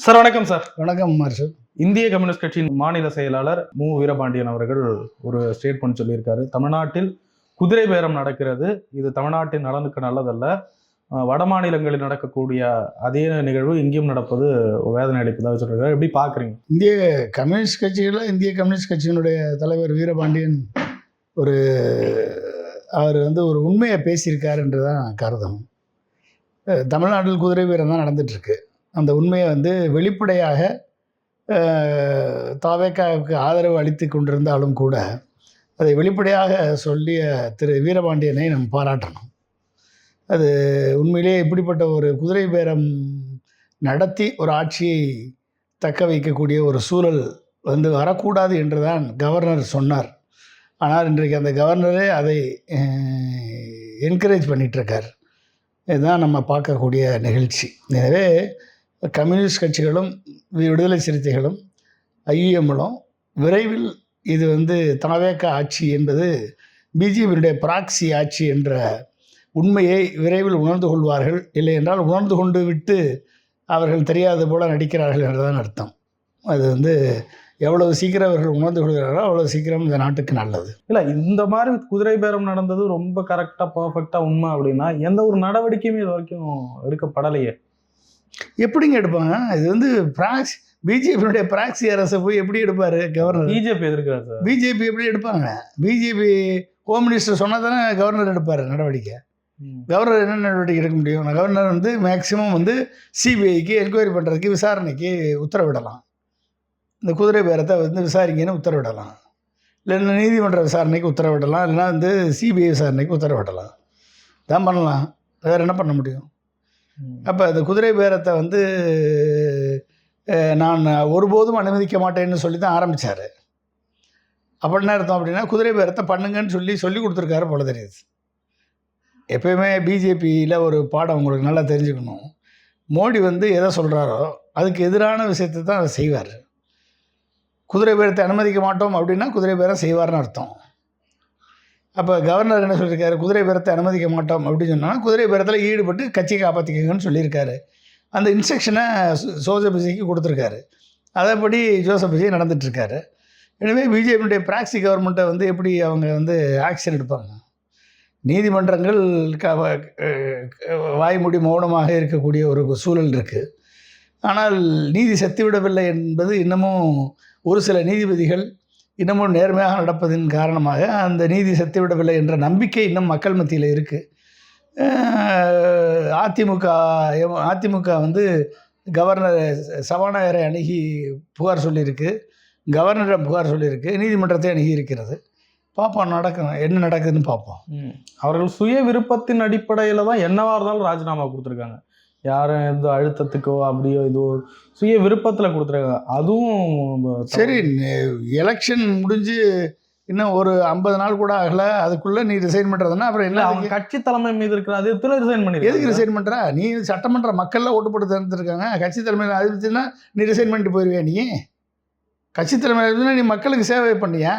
Sir வணக்கம் sir. வணக்கம் marshal. இந்திய கம்யூனிஸ்ட் கட்சியின் மாநில செயலாளர் மு. வீரபாண்டியன் அவர்கள் ஒரு ஸ்டேட்மெண்ட் சொல்லியிருக்காரு. தமிழ்நாட்டில் குதிரை பேரம் நடக்கிறது, இது தமிழ்நாட்டின் நலனுக்கு நல்லதல்ல. வட மாநிலங்களில் நடக்கக்கூடிய அதே நிகழ்வு இங்கேயும் நடப்பது வேதனை அளிப்பதாக சொல்றாரு. எப்படி பாக்குறீங்க? இந்திய கம்யூனிஸ்ட் கட்சியினுடைய தலைவர் வீரபாண்டியன் அவர் ஒரு உண்மையை பேசியிருக்காரு என்று தான் கருதணும். தமிழ்நாட்டில் குதிரை பேரம் தான் நடந்துட்டுருக்கு. அந்த உண்மையை வெளிப்படையாக தாவேக்காவுக்கு ஆதரவு அளித்து கொண்டிருந்தாலும் கூட அதை வெளிப்படையாக சொல்லிய திரு வீரபாண்டியனை நம்ம பாராட்டணும். அது உண்மையிலே இப்படிப்பட்ட ஒரு குதிரை பேரம் நடத்தி ஒரு ஆட்சியை தக்க வைக்கக்கூடிய ஒரு சூழல் வரக்கூடாது என்று தான் கவர்னர் சொன்னார். ஆனால் இன்றைக்கு அந்த கவர்னரே அதை என்கரேஜ் பண்ணிகிட்ருக்கார். இதுதான் நம்ம பார்க்கக்கூடிய நிகழ்ச்சி. எனவே கம்யூனிஸ்ட் கட்சிகளும் விடுதலை சிறுத்தைகளும் ஐஎம்களும் விரைவில் இது தாவேக்கா ஆட்சி என்பது பிஜேபியினுடைய ப்ராக்சி ஆட்சி என்ற உண்மையை விரைவில் உணர்ந்து கொள்வார்கள். இல்லை என்றால் உணர்ந்து கொண்டு விட்டு அவர்கள் தெரியாத போல நடிக்கிறார்கள் என்றுதான் அர்த்தம். அது எவ்வளவு சீக்கிரம் அவர்கள் உணர்ந்து கொள்கிறார்களோ அவ்வளவு சீக்கிரம் இந்த நாட்டுக்கு நல்லது. இல்லை, இந்த மாதிரி குதிரை பேரம் நடந்தது ரொம்ப கரெக்டாக பர்ஃபெக்டாக உண்மை அப்படின்னா எந்த ஒரு நடவடிக்கையுமே இது வரைக்கும் எடுக்கப்படலையே. எப்படிங்க எடுப்பாங்க? இது பிஜேபியினுடைய ப்ராக்சி அரசை போய் எப்படி எடுப்பார் கவர்னர்? பிஜேபி எதிர்க்கிறார் சார். பிஜேபி எப்படி எடுப்பாங்க? பிஜேபி ஹோம் மினிஸ்டர் சொன்னால் தானே கவர்னர் எடுப்பார் நடவடிக்கை. கவர்னர் என்ன நடவடிக்கை எடுக்க முடியும்? கவர்னர் மேக்சிமம் சிபிஐக்கு என்கொயரி பண்ணுறதுக்கு விசாரணைக்கு உத்தரவிடலாம். இந்த குதிரை பேரத்தை விசாரிங்கன்னு உத்தரவிடலாம். இல்லைன்னா நீதிமன்ற விசாரணைக்கு உத்தரவிடலாம். இல்லைன்னா சிபிஐ விசாரணைக்கு உத்தரவிடலாம். தான் பண்ணலாம். வேறு என்ன பண்ண முடியும்? அப்போ அந்த குதிரை பேரத்தை நான் ஒருபோதும் அனுமதிக்க மாட்டேன்னு சொல்லி தான் ஆரம்பித்தார். அப்போ என்ன அர்த்தம் அப்படின்னா குதிரை பேரத்தை பண்ணுங்கன்னு சொல்லி கொடுத்துருக்காரு போல தெரியுது. எப்போயுமே பிஜேபியில் ஒரு பாடம் உங்களுக்கு நல்லா தெரிஞ்சுக்கணும். மோடி எதை சொல்கிறாரோ அதுக்கு எதிரான விஷயத்தை தான் அதை செய்வார். குதிரை பேரத்தை அனுமதிக்க மாட்டோம் அப்படின்னா குதிரை பேரம் செய்வார்னு அர்த்தம். அப்போ கவர்னர் என்ன சொல்லியிருக்காரு? குதிரை பேரத்தை அனுமதிக்க மாட்டோம் அப்படின்னு சொன்னால் குதிரை பேரத்தில் ஈடுபட்டு கட்சி காப்பாற்றிக்கங்கன்னு சொல்லியிருக்காரு. அந்த இன்ஸ்ட்ரக்ஷனை ஜோசப் விஜய்க்கு கொடுத்துருக்காரு. அதேபடி ஜோசப் விஜய் நடந்துகிட்ருக்காரு. எனவே பிஜேபியுடைய ப்ராக்சி கவர்மெண்ட்டை எப்படி அவங்க ஆக்ஷன் எடுப்பாங்க? நீதிமன்றங்கள் வாய்மூடி மௌனமாக இருக்கக்கூடிய ஒரு சூழல் இருக்குது. ஆனால் நீதி செத்துவிடவில்லை என்பது இன்னமும் ஒரு சில நீதிபதிகள் இன்னமும் நேர்மையாக நடப்பதன் காரணமாக அந்த நீதி செத்துவிடவில்லை என்ற நம்பிக்கை இன்னும் மக்கள் மத்தியில் இருக்குது. அதிமுக கவர்னர் சபாநாயகரை அணுகி புகார் சொல்லியிருக்கு, கவர்னரிடம் புகார் சொல்லியிருக்கு, நீதிமன்றத்தை அணுகி இருக்கிறது. பார்ப்போம் என்ன நடக்குதுன்னு பார்ப்போம். அவர்கள் சுய விருப்பத்தின் அடிப்படையில் தான் என்னவா இருந்தாலும் ராஜினாமா கொடுத்துருக்காங்க. யாரும் எந்த அழுத்தத்துக்கோ அப்படியோ இதோ சுய விருப்பத்தில் கொடுத்துருக்காங்க. அதுவும் சரி, எலெக்ஷன் முடிஞ்சு இன்னும் ஒரு 50 நாள் கூட ஆகலை, அதுக்குள்ளே நீ ரிசைன் பண்ணுறதுன்னா அப்புறம் என்ன? அவங்க கட்சி தலைமை மீது இருக்கிற அதிருப்தியில் ரிசைன் பண்ணி. எதுக்கு ரிசைன் பண்ணுற? நீ சட்டமன்ற மக்கள்லாம் ஓட்டு போட்டு தேர்ந்தெடுத்திருக்காங்க. கட்சி தலைமையில் அதிருப்தினா நீ ரிசைன் பண்ணிட்டு போயிடுவியா? நீ கட்சி தலைமையில் நீ மக்களுக்கு சேவை பண்ணியா?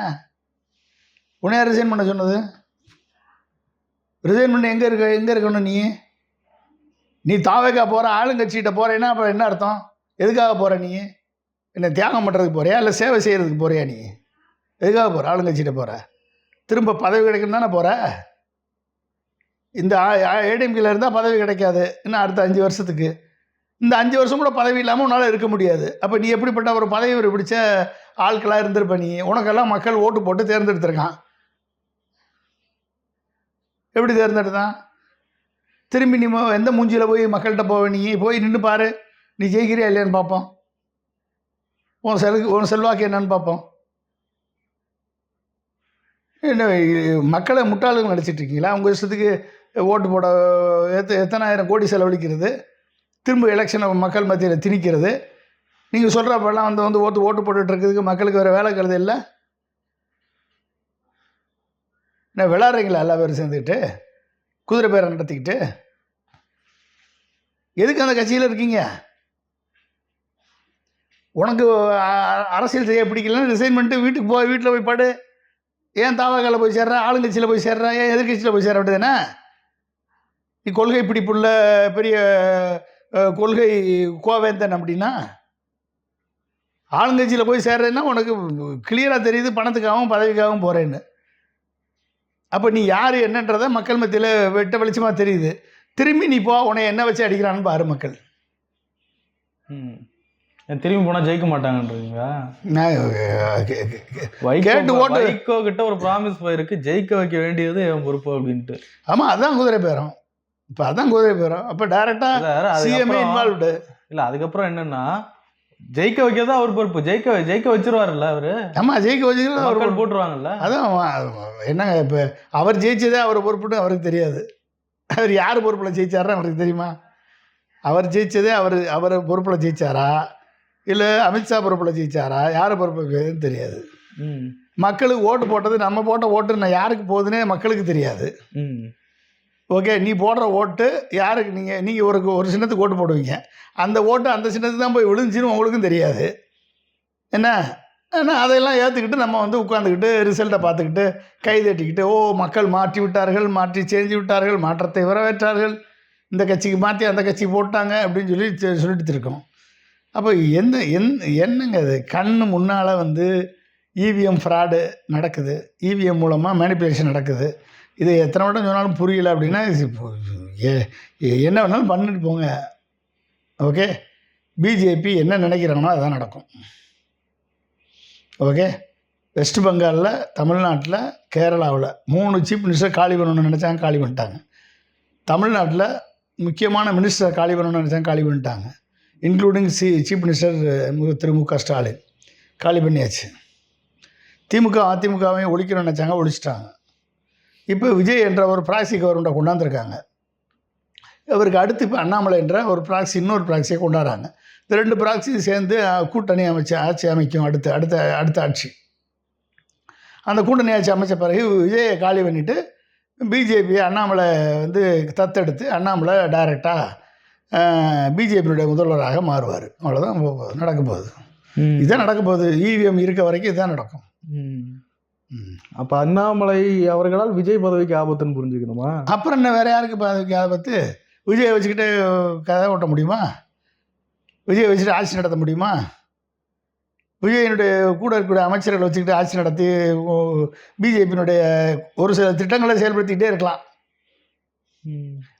உன்னையா ரிசைன் பண்ண சொன்னது? ரிசைன் பண்ணி எங்கே இருக்கணும்? நீ தாவேக்கா போகிற ஆளுங்கட்சிகிட்ட போகிறேன்னா அப்புறம் என்ன அர்த்தம்? எதுக்காக போகிற? நீ என்ன தியாகம் பண்ணுறதுக்கு போகிறியா இல்லை சேவை செய்கிறதுக்கு போகிறியா? நீ எதுக்காக போகிற? ஆளுங்கட்சிகிட்ட போகிற திரும்ப பதவி கிடைக்கும் தானே போகிற? இந்த ஏடிஎம்கில் இருந்தால் பதவி கிடைக்காது இன்னும் அடுத்த 5 வருஷத்துக்கு. இந்த 5 வருஷம் கூட பதவி இல்லாமல் உன்னால் இருக்க முடியாது. அப்போ நீ எப்படிப்பட்ட ஒரு பதவி பிடிச்ச ஆட்களாக இருந்திருப்ப? நீ உனக்கெல்லாம் மக்கள் ஓட்டு போட்டு தேர்ந்தெடுத்திருக்கான். எப்படி தேர்ந்தெடுத்தான்? திரும்பி நீ எந்த மூஞ்சியில் போய் மக்கள்கிட்ட போவ? நீ போய் நின்று பாரு, நீ ஜெயிக்கிறியா இல்லையான்னு பார்ப்போம். உன் செல்வாக்கு என்னன்னு பார்ப்போம். என்ன மக்களை முட்டாளுங்க நடிச்சிட்டு இருக்கீங்களா? உங்கள் இஷ்டத்துக்கு ஓட்டு போட எத்தனை ஆயிரம் கோடி செலவழிக்கிறது, திரும்ப எலெக்ஷனை மக்கள் மத்தியில் திணிக்கிறது. நீங்கள் சொல்கிறப்பெல்லாம் ஓட்டு போட்டுட்டு இருக்கிறதுக்கு மக்களுக்கு வேறு வேலை கருது இல்லை. என்ன விளாட்றீங்களா எல்லா பேரும் சேர்ந்துக்கிட்டு குதிரை பேரம் நடத்திக்கிட்டு? எதுக்கு அந்த கட்சியில் இருக்கீங்க? உனக்கு அரசியல் செய்ய பிடிக்கலன்னு ரிசைன் பண்ணிட்டு வீட்டில் போய் படு. ஏன் தாவாக்கால போய் சேர்ற? ஆளுங்கட்சியில் போய் சேர்ற? ஏன் எதிர்கட்சியில் போய் சேர அப்படிதானே? நீ கொள்கை பிடிப்புள்ள பெரிய கொள்கை கோவேந்தன் அப்படின்னா ஆளுங்கட்சியில் போய் சேர்றேன்னா உனக்கு கிளியராக தெரியுது பணத்துக்காகவும் பதவிக்காகவும் போகிறேன்னு. அப்போ நீ யார் என்னன்றதை மக்கள் மத்தியில் வெட்ட வெளிச்சமாக தெரியுது. திரும்பி நீ போ, உன்னை என்ன வச்சு அடிக்கிறான்னு பாரு மக்கள். திரும்பி போனால் ஜெயிக்க மாட்டாங்கன்றீங்களா? நான் கேட்டு ஓட்டு வைகோ கிட்ட ஒரு ப்ராமிஸ் போயிருக்கு, ஜெயிக்க வைக்க வேண்டியது என் பொறுப்பு அப்படின்ட்டு. ஆமாம், அதுதான் குதிரை பேரம். இப்போ அதான் குதிரை பேரம். அப்போ டைரெக்டாக சிஎம்ஏ இன்வால்வ்டு இல்லை. அதுக்கப்புறம் என்னன்னா ஜெயிக்க வைக்கிறதா அவர் பொறுப்பு. ஜெயிக்க வச்சிருவாருல்ல அவரு. ஆமாம், ஜெயிக்க வச்சுக்கிறது அவர் போட்டுருவாங்கல்ல. அதான் என்னங்க, இப்போ அவர் ஜெயிச்சதே அவர் பொறுப்புன்னு அவருக்கு தெரியாது. அவர் யார் பொறுப்பில் ஜெயிச்சாருன்னு அவருக்கு தெரியுமா? அவர் ஜெயிச்சதே அவர் பொறுப்பில் ஜெயிச்சாரா இல்லை அமித்ஷா பொறுப்பில் ஜெயிச்சாரா, யார் பொறுப்பில் தெரியாது. மக்களுக்கு ஓட்டு போட்டது, நம்ம போட்ட ஓட்டு நான் யாருக்கு போகுதுன்னே மக்களுக்கு தெரியாது. ஓகே, நீ போடுற ஓட்டு யாருக்கு, நீங்கள் ஒரு சின்னத்துக்கு ஓட்டு போடுவீங்க, அந்த ஓட்டு அந்த சின்னத்துக்கு தான் போய் விழுந்துச்சின்னு உங்களுக்கும் தெரியாது. ஏன்னா அதையெல்லாம் ஏற்றுக்கிட்டு நம்ம வந்து உட்காந்துக்கிட்டு ரிசல்ட்டை பார்த்துக்கிட்டு கை தட்டிக்கிட்டு, ஓ மக்கள் மாற்றி விட்டார்கள், மாற்றி செஞ்சு விட்டார்கள், மாற்றத்தை வரவேற்றார்கள், இந்த கட்சிக்கு மாற்றி அந்த கட்சிக்கு போட்டாங்க அப்படின்னு சொல்லிட்டு இருக்கோம். அப்போ என்னங்க அது, கண்ணு முன்னால் வந்து இவிஎம் ஃப்ராடு நடக்குது, இவிஎம் மூலமாக மேனிப்புலேஷன் நடக்குது. இது எத்தனை வட்டம் சொன்னாலும் புரியல அப்படின்னா என்ன வேணாலும் பண்ணிட்டு போங்க. ஓகே, பிஜேபி என்ன நினைக்கிறாங்களோ அதுதான் நடக்கும். ஓகே, வெஸ்ட் பெங்காலில், தமிழ்நாட்டில், கேரளாவில் 3 சீஃப் மினிஸ்டர் காலி பண்ணணும்னு நினச்சாங்க, காலி பண்ணிட்டாங்க. தமிழ்நாட்டில் முக்கியமான மினிஸ்டர் காலி பண்ணணும்னு நினச்சாங்க, காலி பண்ணிட்டாங்க. இன்க்ளூடிங் சீஃப் மினிஸ்டர் திரு மு க ஸ்டாலின் காலி பண்ணியாச்சு. திமுக அதிமுகவையும் ஒழிக்கணும்னு நினச்சாங்க, ஒழிச்சிட்டாங்க. இப்போ விஜய் என்ற ஒரு ப்ராக்சி கவர்மெண்ட்டை கொண்டாந்துருக்காங்க. அவருக்கு அடுத்து இப்போ அண்ணாமலை என்ற ஒரு ப்ராக்சி, இன்னொரு ப்ராக்சியை கொண்டாடுறாங்க. இந்த 2 ப்ராக்சி சேர்ந்து கூட்டணி ஆட்சி அமைக்கும். அடுத்த ஆட்சி. அந்த கூட்டணி ஆட்சி அமைச்ச பிறகு விஜயை காலி பண்ணிவிட்டு பிஜேபி அண்ணாமலை வந்து தத்தெடுத்து அண்ணாமலை டைரெக்டாக பிஜேபியுடைய முதல்வராக மாறுவார். அவ்வளோதான் நடக்க போகுது. இதுதான் நடக்க போகுது. இவிஎம் இருக்க வரைக்கும் இதுதான் நடக்கும். அப்போ அண்ணாமலை அவர்களால் விஜய் பதவிக்கு ஆபத்துன்னு புரிஞ்சுக்கணுமா? அப்புறம் என்ன, வேறு யாருக்கு பதவிக்கு ஆபத்து? விஜயை வச்சுக்கிட்டு கதை ஓட்ட முடியுமா? விஜயை வச்சுட்டு ஆட்சி நடத்த முடியுமா? விஜயனுடைய கூட இருக்கக்கூடிய அமைச்சர்களை வச்சுக்கிட்டு ஆட்சி நடத்தி பிஜேபியினுடைய ஒரு சில திட்டங்களை செயல்படுத்திக்கிட்டே இருக்கலாம்.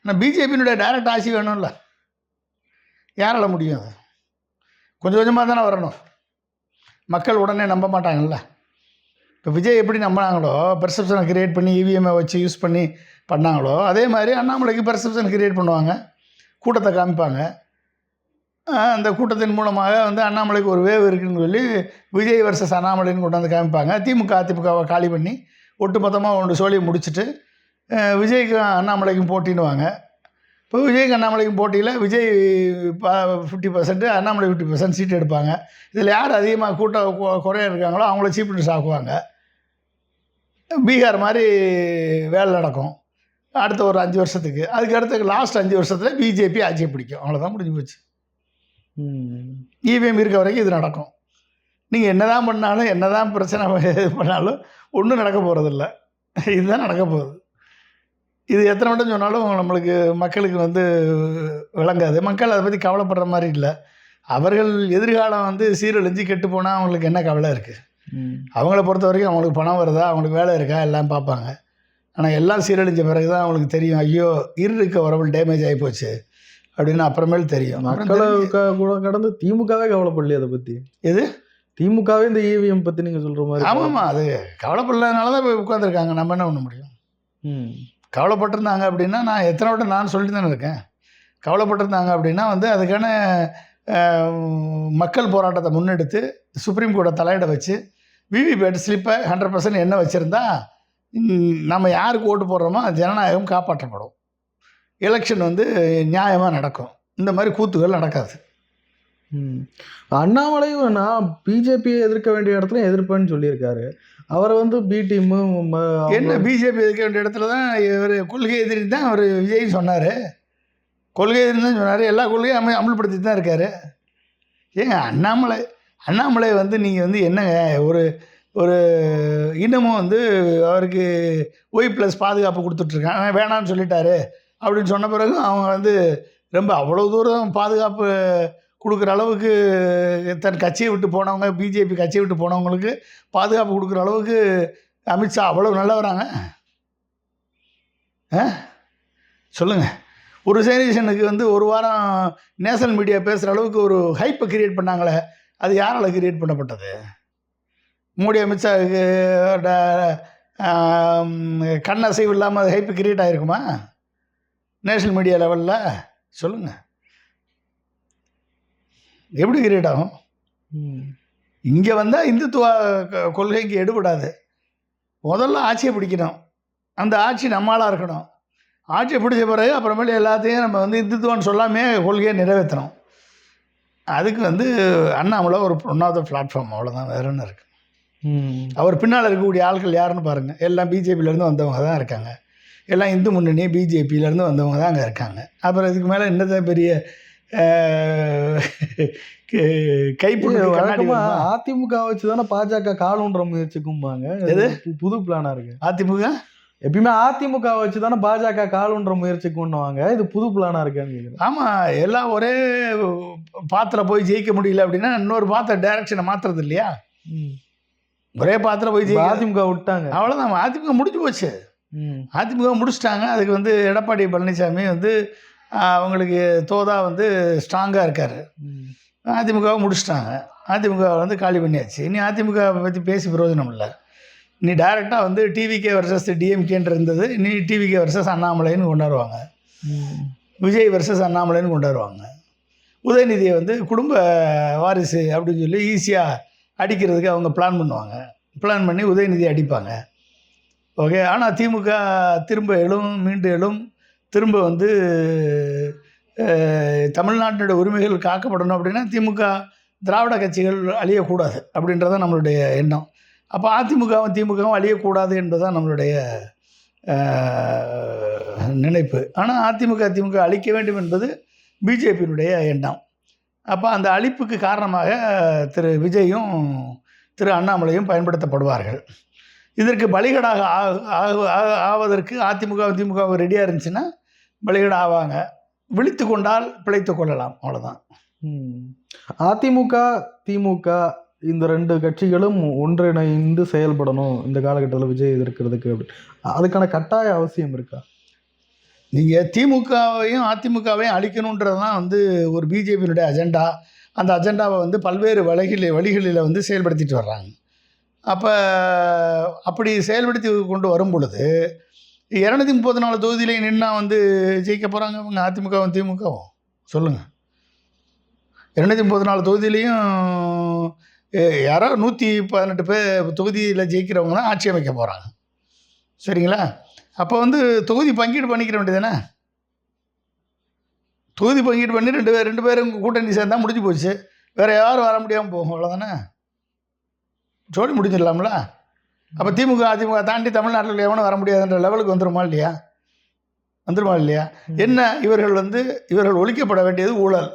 ஆனால் பிஜேபியினுடைய டைரக்ட் ஆட்சி வேணும்ல, யாரால் முடியும்? அது கொஞ்சம் கொஞ்சமாக தானே வரணும். மக்கள் உடனே நம்ப மாட்டாங்கல்ல. இப்போ விஜய் எப்படி நம்பினாங்களோ, பெர்செப்ஷனை கிரியேட் பண்ணி இவிஎம்ஐ வச்சு யூஸ் பண்ணி பண்ணாங்களோ, அதே மாதிரி அண்ணாமலைக்கு பெர்செப்ஷன் கிரியேட் பண்ணுவாங்க, கூட்டத்தை காமிப்பாங்க. அந்த கூட்டத்தின் மூலமாக வந்து அண்ணாமலைக்கு ஒரு வேவ் இருக்குதுன்னு சொல்லி விஜய் வர்சஸ் அண்ணாமலைன்னு கொண்டு வந்து காமிப்பாங்க. திமுக அதிமுகவை காலி பண்ணி ஒட்டுமொத்தமாக ஒன்று சோழியை முடிச்சுட்டு விஜய்க்கும் அண்ணாமலைக்கும் போட்டின்னுவாங்க. இப்போ விஜய்க்கு அண்ணாமலைக்கும் போட்டியில் விஜய் 50%, அண்ணாமலை 50% சீட் எடுப்பாங்க. இதில் யார் அதிகமாக குறைய இருக்காங்களோ அவங்கள சீஃப் மினிஸ்டர் ஆக்குவாங்க. பீகார் மாதிரி வேலை நடக்கும் அடுத்த ஒரு 5 வருஷத்துக்கு. அதுக்கு அடுத்த லாஸ்ட் 5 வருஷத்தில் பிஜேபி ஆட்சியை பிடிக்கும். அவ்வளோதான், முடிஞ்சு போச்சு. இவிஎம் இருக்க வரைக்கும் இது நடக்கும். நீங்கள் என்ன தான் பண்ணாலும், என்ன தான் பிரச்சனை இது பண்ணாலும் ஒன்றும் நடக்க போகிறதில்ல. இதுதான் நடக்க போகுது. இது எத்தனை வட்டம் சொன்னாலும் நம்மளுக்கு மக்களுக்கு வந்து விளங்காது. மக்கள் அதை பற்றி கவலைப்படுற மாதிரி இல்லை. அவர்கள் எதிர்காலம் வந்து சீரழிஞ்சு கெட்டு போனால் அவங்களுக்கு என்ன கவலை இருக்குது? அவங்கள பொறுத்த வரைக்கும் அவங்களுக்கு பணம் வருதா, அவங்களுக்கு வேலை இருக்கா, எல்லாம் பார்ப்பாங்க. ஆனால் எல்லாம் சீரழிஞ்ச பிறகு தான் அவங்களுக்கு தெரியும், ஐயோ இருக்க வரவள் டேமேஜ் ஆகி போச்சு அப்படின்னு அப்புறமேல் தெரியும். மக்களை கூட கடந்து திமுகவே கவலைப்படலையே அதை பற்றி. எது திமுகவே இந்த இவிஎம் பற்றி நீங்கள் சொல்கிற மாதிரி? ஆமாம்மா, அது கவலைப்படலனால தான் போய் உட்காந்துருக்காங்க. நம்ம என்ன பண்ண முடியும்? கவலைப்பட்டிருந்தாங்க அப்படின்னா, நான் எத்தனை வட்டம் நான் சொல்லிட்டு தானே இருக்கேன். கவலைப்பட்டிருந்தாங்க அப்படின்னா வந்து அதுக்கான மக்கள் போராட்டத்தை முன்னெடுத்து சுப்ரீம் கோர்ட்டை தலையிட வச்சு விவிபேட் ஸ்லிப்பை 100% என்ன வச்சுருந்தா நம்ம யாருக்கு ஓட்டு போடுறோமோ ஜனநாயகம் காப்பாற்றப்படும், எலெக்ஷன் வந்து நியாயமாக நடக்கும். இந்த மாதிரி கூத்துகள் நடக்காது. அண்ணாமலையும் நான் பிஜேபியை எதிர்க்க வேண்டிய இடத்துல எதிர்ப்பேன்னு சொல்லியிருக்காரு. அவரை வந்து பி டீமு என்ன பிஜேபி எதிர்க்க வேண்டிய இடத்துல தான் இவர் கொள்கை எதிரி தான் அவர் விஜய் சொன்னார். கொள்கை எதிரி தான் சொன்னார். எல்லா கொள்கையும் அமல்படுத்தி தான் இருக்கார். ஏங்க அண்ணாமலை வந்து நீங்கள் வந்து என்னங்க ஒரு ஒரு இன்னமும் வந்து அவருக்கு OI+ பாதுகாப்பு கொடுத்துட்ருக்காங்க, வேணான்னு சொல்லிட்டாரு அப்படின்னு சொன்ன பிறகு அவங்க வந்து ரொம்ப அவ்வளோ தூரம் பாதுகாப்பு கொடுக்குற அளவுக்கு தன் கட்சியை விட்டு போனவங்க, பிஜேபி கட்சியை விட்டு போனவங்களுக்கு பாதுகாப்பு கொடுக்குற அளவுக்கு அமித்ஷா அவ்வளோ நல்லவராங்க? சொல்லுங்கள். ஒரு ரிசர்வேஷனுக்கு வந்து ஒரு வாரம் நேஷனல் மீடியா பேசுகிற அளவுக்கு ஒரு ஹைப்பை கிரியேட் பண்ணாங்களே, அது யாரால் கிரியேட் பண்ணப்பட்டது? மோடி அமித்ஷாவுக்கு கண் அசைவு இல்லாமல் அது ஹைப்பு கிரியேட் ஆகிருக்குமா நேஷனல் மீடியா லெவலில்? சொல்லுங்கள், எப்படி கிரியேட் ஆகும்? இங்கே வந்தால் இந்துத்துவ கொள்கை இங்கே எடுபடாது. முதல்ல ஆட்சியை பிடிக்கணும், அந்த ஆட்சி நம்மளாக இருக்கணும். ஆட்சியை பிடிச்ச பிறகு அப்புறமேல எல்லாத்தையும் நம்ம வந்து இந்துத்துவம்னு சொல்லாமே கொள்கையை நிறைவேற்றணும். அதுக்கு வந்து அண்ணாமலை ஒரு ஒன் ஆஃப் த பிளாட்ஃபார்ம், அவ்வளோதான், வேறு என்ன இருக்குது? அவர் பின்னால் இருக்கக்கூடிய ஆட்கள் யாருன்னு பாருங்கள். எல்லாம் பிஜேபியிலேருந்து வந்தவங்க தான் இருக்காங்க, எல்லாம் இந்து முன்னணி பிஜேபியிலேருந்து வந்தவங்க தான் அங்கே இருக்காங்க. அப்புறம் இதுக்கு மேலே என்னதான் பெரிய கைப்பிடி? அதிமுக வச்சு தானே பாஜக காலூன்ற முயற்சிக்கும்பாங்க. எது புது பிளானா இருக்கு? அதிமுக எப்பயுமே அதிமுக வச்சு தானே பாஜக காலூன்ற முயற்சிக்குன்னுவாங்க, இது புது பிளானா இருக்கான்னு கேட்குறேன். ஆமாம், எல்லாம் ஒரே பாத்திரம் போய் ஜெயிக்க முடியல அப்படின்னா இன்னொரு பாத்திர டைரக்ஷனை மாற்றுறது இல்லையா? ஒரே பாத்திரம் போய் ஜெயிக்க அதிமுக விட்டாங்க, அவ்வளோதான். அதிமுக முடிஞ்சு போச்சு, அதிமுக முடிச்சிட்டாங்க. அதுக்கு வந்து எடப்பாடி பழனிசாமி வந்து அவங்களுக்கு தோதா வந்து ஸ்ட்ராங்காக இருக்கார். அதிமுகவை முடிச்சிட்டாங்க, அதிமுக வந்து காலி பண்ணியாச்சு. இனி அதிமுக பற்றி பேசி பிரயோஜனம் இல்லை. நீ டைரெக்டாக வந்து டிவிகே வர்சஸ் டிஎம்கேன்னு இருந்தது, நீ டிவிகே வர்சஸ் அண்ணாமலைன்னு கொண்டாடுவாங்க, விஜய் வர்சஸ் அண்ணாமலைன்னு கொண்டாடுவாங்க. உதயநிதியை வந்து குடும்ப வாரிசு அப்படின்னு சொல்லி ஈஸியாக அடிக்கிறதுக்கு அவங்க பிளான் பண்ணுவாங்க, பிளான் பண்ணி உதயநிதி அடிப்பாங்க. ஓகே. ஆனால் திமுக திரும்ப எழும், மீண்டும் எழும், திரும்ப வந்து தமிழ்நாட்டினுடைய உரிமைகள் காக்கப்படணும் அப்படின்னா திமுக திராவிட கட்சிகள் அழியக்கூடாது அப்படின்றத நம்மளுடைய எண்ணம். அப்போ அதிமுகவும் திமுகவும் அழியக்கூடாது என்பதுதான் நம்மளுடைய நினைப்பு. ஆனால் அதிமுக அழிக்க வேண்டும் என்பது பிஜேபியினுடைய எண்ணம். அப்போ அந்த அழிப்புக்கு காரணமாக திரு விஜயும் திரு அண்ணாமலையும் பயன்படுத்தப்படுவார்கள். இதற்கு பலிகடாக ஆவதற்கு திமுக ரெடியாக இருந்துச்சுன்னா பலிகடா ஆவாங்க. விழித்து கொண்டால் பிழைத்து கொள்ளலாம், அவ்வளோதான். அதிமுக திமுக இந்த ரெண்டு கட்சிகளும் ஒன்றிணைந்து செயல்படணும் இந்த காலகட்டத்தில் விஜய் எதிர்க்கிறதுக்கு, அப்படி அதுக்கான கட்டாய அவசியம் இருக்கா? நீங்கள் திமுகவையும் அதிமுகவையும் அழிக்கணுன்றது தான் வந்து ஒரு பிஜேபியினுடைய அஜெண்டா. அந்த அஜெண்டாவை வந்து பல்வேறு வழிகளில் வந்து செயல்படுத்திட்டு வர்றாங்க. அப்போ அப்படி செயல்படுத்தி கொண்டு வரும் பொழுது 234 தொகுதியிலையும் நின்னா வந்து ஜெயிக்க போகிறாங்க அவங்க அதிமுகவும் திமுகவும்? சொல்லுங்கள். 234 தொகுதியிலையும் யாரோ 118 பேர் தொகுதியில் ஜெயிக்கிறவங்க தான் ஆட்சி அமைக்க போகிறாங்க, சரிங்களா? அப்போ வந்து தொகுதி பங்கீடு பண்ணிக்கிற வேண்டியதானே? தொகுதி பங்கீடு பண்ணி ரெண்டு பேரும் கூட்டணி சேர்ந்தால் முடிஞ்சு போச்சு. வேறு யாரும் வர முடியாமல் போகும், அவ்வளோதானே? ஜோடி முடிஞ்சிடலாம்ல. அப்போ திமுக அதிமுக தாண்டி தமிழ்நாட்டில் எவனும் வர முடியாதுன்ற லெவலுக்கு வந்துருமா இல்லையா? என்ன இவர்கள் ஒழிக்கப்பட வேண்டியது ஊழல்.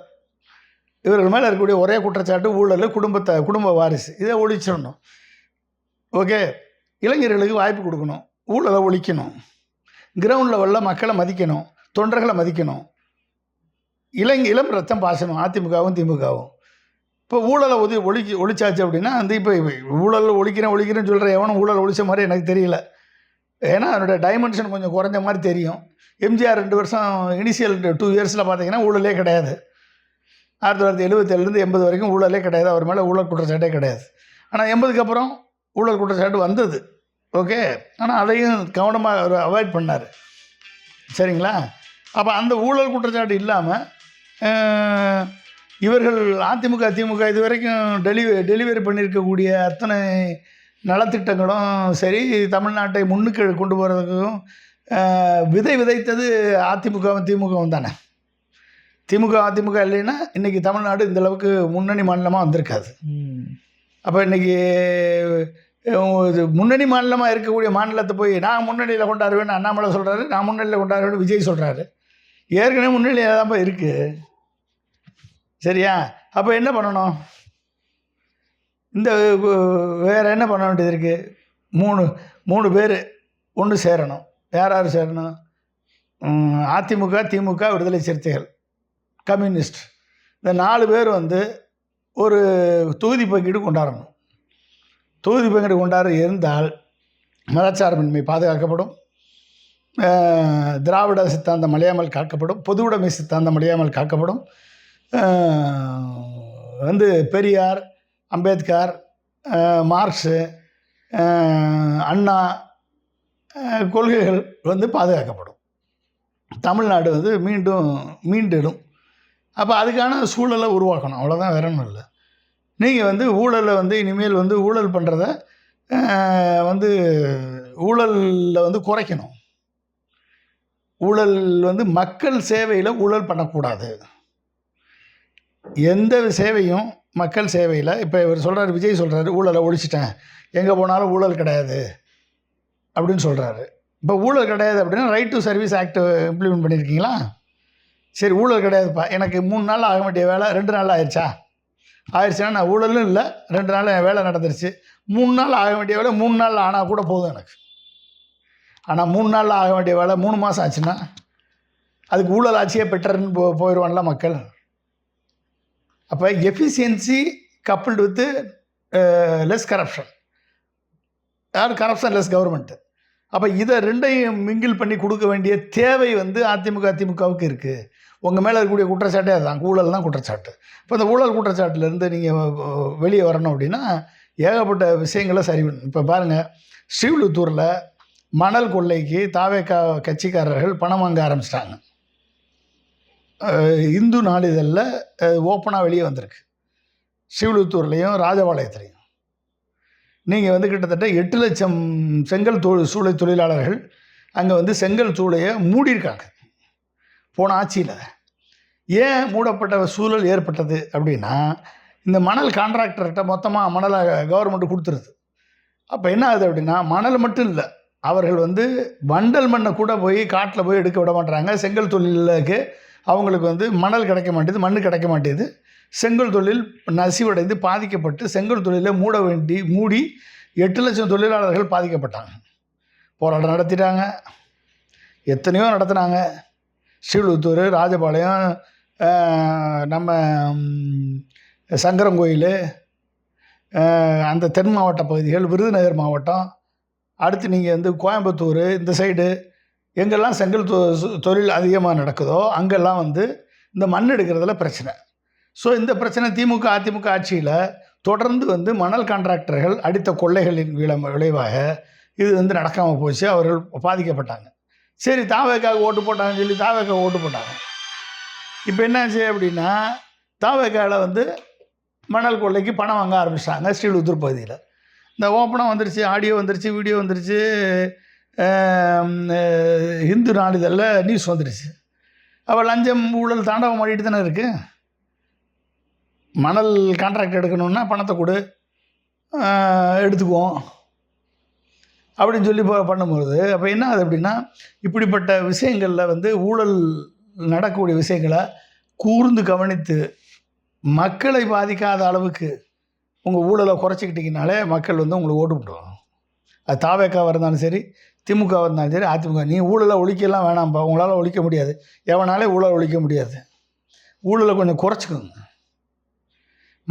இவர்கள் மேலே இருக்கக்கூடிய ஒரே குற்றச்சாட்டு ஊழல், குடும்ப வாரிசு. இதை ஒழிச்சிடணும். ஓகே. இளைஞர்களுக்கு வாய்ப்பு கொடுக்கணும், ஊழலை ஒழிக்கணும், கிரவுண்ட் லெவலில் மக்களை மதிக்கணும், தொண்டர்களை மதிக்கணும், இளம் ரத்தம் பாசணும் அதிமுகவும் திமுகவும். இப்போ ஊழலை ஒழிச்சாச்சு அப்படின்னா வந்து இப்போ ஊழல் ஒழிக்கிறேன்னு சொல்கிற எவனும் ஊழல் ஒழிச்ச மாதிரி எனக்கு தெரியல. ஏன்னா அதனுடைய டைமென்ஷன் கொஞ்சம் குறைஞ்ச மாதிரி தெரியும். எம்ஜிஆர் 2 வருஷம் இனிஷியல் 2 இயர்ஸில் பார்த்தீங்கன்னா ஊழலே கிடையாது. 1977 80 வரைக்கும் ஊழலே கிடையாது, அவர் மேலே ஊழல் குற்றச்சாட்டே கிடையாது. ஆனால் 80க்கு அப்புறம் ஊழல் குற்றச்சாட்டு வந்தது, ஓகே. ஆனால் அதையும் கவனமாக அவர் அவாய்ட் பண்ணார், சரிங்களா? அப்போ அந்த ஊழல் குற்றச்சாட்டு இல்லாமல் இவர்கள் அதிமுக திமுக இது வரைக்கும் டெலிவரி பண்ணியிருக்கக்கூடிய அத்தனை நலத்திட்டங்களும் சரி, தமிழ்நாட்டை முன்னுக்கு கொண்டு போகிறதுக்கும் விதைத்தது அதிமுகவும் திமுகவும் தானே. அதிமுக இல்லைன்னா இன்றைக்கி தமிழ்நாடு இந்தளவுக்கு முன்னணி மாநிலமாக வந்திருக்காது. அப்போ இன்றைக்கி முன்னணி மாநிலமாக இருக்கக்கூடிய மாநிலத்தை போய் நான் முன்னணியில் கொண்டாடுவேன்னு அண்ணாமலை சொல்கிறாரு, நான் முன்னணியில் கொண்டாடுவேன்னு விஜய் சொல்கிறாரு. ஏற்கனவே முன்னணியில் தான் இருக்குது, சரியா? அப்போ என்ன பண்ணணும்? வேறு என்ன பண்ண வேண்டியது இருக்குது? 3 பேர் ஒன்று சேரணும். யார் சேரணும்? அதிமுக திமுக விடுதலை சிறுத்தைகள் கம்யூனிஸ்ட் இந்த 4 பேர் வந்து ஒரு தொகுதி பங்கீடு கொண்டாடணும். தொகுதி பங்கீடு கொண்டாட இருந்தால் மதச்சார்பின்மை பாதுகாக்கப்படும், திராவிட சித்தாந்தம் அழியாமல் காக்கப்படும், பொதுவுடைமை சித்தாந்தம் அழியாமல் காக்கப்படும். வந்து பெரியார், அம்பேத்கர், மார்க்ஸு, அண்ணா கொள்கைகள் வந்து பாதுகாக்கப்படும். தமிழ்நாடு வந்து மீண்டெடும். அப்போ அதுக்கான சூழலை உருவாக்கணும், அவ்வளோதான், வேற ஒன்றும் இல்லை. நீங்கள் வந்து ஊழலை வந்து இனிமேல் வந்து ஊழல் பண்ணுறத வந்து ஊழலில் வந்து குறைக்கணும். ஊழல் வந்து மக்கள் சேவையில் ஊழல் பண்ணக்கூடாது. எந்த சேவையும் மக்கள் சேவையில், இப்போ இவர் சொல்கிறார், விஜய் சொல்கிறாரு ஊழலை ஒழிச்சிட்டேன், எங்கே போனாலும் ஊழல் கிடையாது அப்படின்னு சொல்கிறாரு. இப்போ ஊழல் கிடையாது அப்படின்னா right to service act implement பண்ணியிருக்கீங்களா? சரி, ஊழல் கிடையாதுப்பா, எனக்கு 3 நாள் ஆக வேண்டிய வேலை 2 நாள் ஆயிடுச்சுன்னா நான் ஊழலும் இல்லை, 2 நாள் என் வேலை நடந்துருச்சு. 3 நாள் ஆக வேண்டிய வேலை 3 நாள் ஆனால் கூட போதும் எனக்கு. ஆனால் 3 நாளில் ஆக வேண்டிய வேலை 3 மாதம் ஆச்சுன்னா அதுக்கு ஊழல் ஆட்சியே பெட்டர்ன்னு போயிடுவான்ல மக்கள். அப்போ efficiency coupled with less corruption, corruption less government. அப்போ இதை ரெண்டையும் மிங்கிள் பண்ணி கொடுக்க வேண்டிய தேவை வந்து அதிமுகவுக்கு இருக்குது. உங்கள் மேலே இருக்கக்கூடிய குற்றச்சாட்டே அதுதான், ஊழல் தான் குற்றச்சாட்டு. இப்போ இந்த ஊழல் குற்றச்சாட்டுலேருந்து நீங்கள் வெளியே வரணும் அப்படின்னா ஏகப்பட்ட விஷயங்களை சரி பண்ணணும். இப்போ பாருங்கள், ஸ்ரீவில்லிபுத்தூரில் மணல் கொள்ளைக்கு தாவேகா கட்சிக்காரர்கள் பணம் வாங்க ஆரம்பிச்சிட்டாங்க. இந்து நாளிதழில் ஓப்பனாக வெளியே வந்திருக்கு. ஸ்ரீவில்லிபுத்தூர்லேயும் ராஜபாளையத்துலேயும் நீங்கள் வந்து கிட்டத்தட்ட 8 லட்சம் செங்கல் சூளை தொழிலாளர்கள் அங்கே வந்து செங்கல் சூளையை மூடியிருக்காங்க போன ஆட்சியில். ஏன் மூடப்பட்ட சூழல் ஏற்பட்டது அப்படின்னா, இந்த மணல் கான்ட்ராக்டர்கிட்ட மொத்தமாக மணலை கவர்மெண்ட்டு கொடுத்துருது. அப்போ என்ன ஆகுது அப்படின்னா, மணல் மட்டும் இல்லை, அவர்கள் வந்து வண்டல் மண்ணை கூட போய் காட்டில் போய் எடுக்க விட மாட்டாங்க. செங்கல் தொழிலுக்கு அவங்களுக்கு வந்து மணல் கிடைக்க மாட்டேது, மண் கிடைக்க மாட்டேது. செங்கல் தொழில் நசிவடைந்து பாதிக்கப்பட்டு செங்கல் தொழிலை மூடி 8 லட்சம் தொழிலாளர்கள் பாதிக்கப்பட்டாங்க. போராட்டம் நடத்திட்டாங்க, எத்தனையோ நடத்தினாங்க. ஸ்ரீவில்லிபுத்தூர், ராஜபாளையம், நம்ம சங்கரங்கோயில், அந்த தென் மாவட்ட பகுதிகள், விருதுநகர் மாவட்டம், அடுத்து நீங்கள் வந்து கோயம்புத்தூர், இந்த சைடு எங்கெல்லாம் செங்கல் தொழில் அதிகமாக நடக்குதோ அங்கெல்லாம் வந்து இந்த மண் எடுக்கிறதுல பிரச்சனை. ஸோ இந்த பிரச்சனை திமுக அதிமுக ஆட்சியில் தொடர்ந்து வந்து மணல் கான்ட்ராக்டர்கள் அடித்த கொள்ளைகளின் விளைவாக இது வந்து நடக்காமல் போச்சு, அவர்கள் பாதிக்கப்பட்டாங்க. சரி, தாவேக்காவுக்கு ஓட்டு போட்டாங்கன்னு சொல்லி தாவேக்கா ஓட்டு போட்டாங்க. இப்போ என்னாச்சு அப்படின்னா, தாவேக்காவில் வந்து மணல் கொள்ளைக்கு பணம் வாங்க ஆரம்பிச்சிட்டாங்க ஸ்ரீவில்லிபுத்தூர் பகுதியில். இந்த ஓப்பனாக வந்துருச்சு, ஆடியோ வந்துருச்சு, வீடியோ வந்துருச்சு, இந்து நாளிதழில் நியூஸ் வந்துருச்சு. அப்போ லஞ்சம் ஊழல் தாண்டவம் ஆடிட்டு தானே இருக்குது. மணல் கான்ட்ராக்ட் எடுக்கணுன்னா பணத்தை கொடு, எடுத்துக்குவோம் அப்படின்னு சொல்லி பண்ணும்போது அப்போ என்ன ஆகுது அப்படின்னா, இப்படிப்பட்ட விஷயங்களில் வந்து ஊழல் நடக்கக்கூடிய விஷயங்களை கூர்ந்து கவனித்து மக்களை பாதிக்காத அளவுக்கு உங்கள் ஊழலை குறைச்சிக்கிட்டிங்கனாலே மக்கள் வந்து உங்களுக்கு ஓட்டு போடுவாங்க. அது தாவேக்காவாக இருந்தாலும் சரி, திமுகவாக இருந்தாலும் சரி, அதிமுக. நீ ஊழலை ஒழிக்கலாம் வேணாம்ப்பா, உங்களால் ஒழிக்க முடியாது, எவனாலே ஊழல் ஒழிக்க முடியாது. ஊழலை கொஞ்சம் குறைச்சிக்கோங்க.